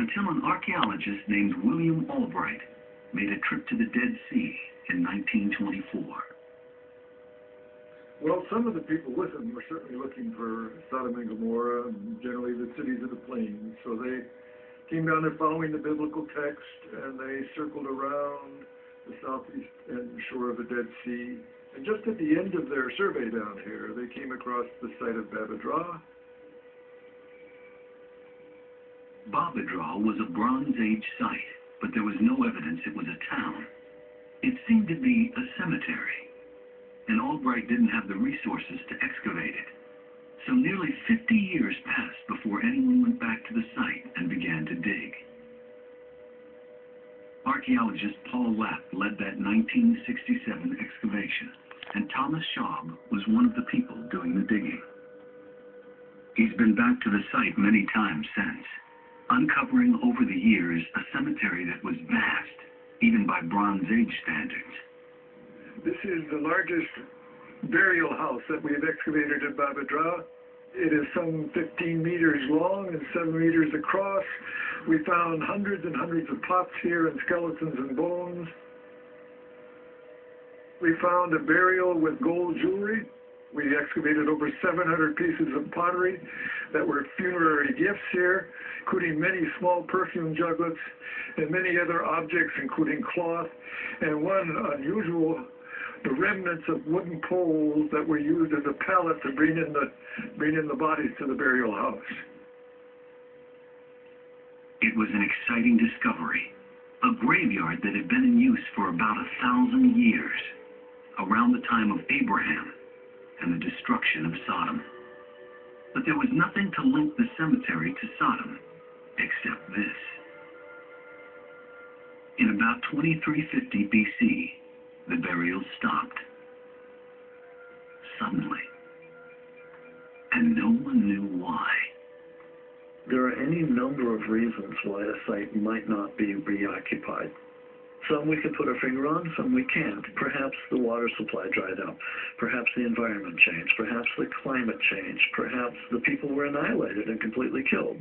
until an archaeologist named William Albright made a trip to the Dead Sea in 1924. Well, some of the people with him were certainly looking for Sodom and Gomorrah and generally the cities of the plains. So they came down there following the biblical text, and they circled around the southeast shore of the Dead Sea. And just at the end of their survey down here, they came across the site of Babadra. Babadra was a Bronze Age site, but there was no evidence it was a town. It seemed to be a cemetery, and Albright didn't have the resources to excavate it. So nearly 50 years passed before anyone went back to the site and began to dig. Archaeologist Paul Lapp led that 1967 excavation, and Thomas Schaub was one of the people doing the digging. He's been back to the site many times since, uncovering over the years a cemetery that was vast, even by Bronze Age standards. This is the largest burial house that we've excavated at Babadra. It is some 15 meters long and 7 meters across. We found hundreds and hundreds of pots here and skeletons and bones. We found a burial with gold jewelry. We excavated over 700 pieces of pottery that were funerary gifts here, including many small perfume juglets and many other objects, including cloth, and one unusual, the remnants of wooden poles that were used as a pallet to bring in the bodies to the burial house. It was an exciting discovery, a graveyard that had been in use for about 1,000 years, around the time of Abraham and the destruction of Sodom. But there was nothing to link the cemetery to Sodom, except this. In about 2350 BC, the burials stopped. Suddenly. And no one knew why. There are any number of reasons why a site might not be reoccupied. Some we can put our finger on, some we can't. Perhaps the water supply dried up. Perhaps the environment changed. Perhaps the climate changed. Perhaps the people were annihilated and completely killed.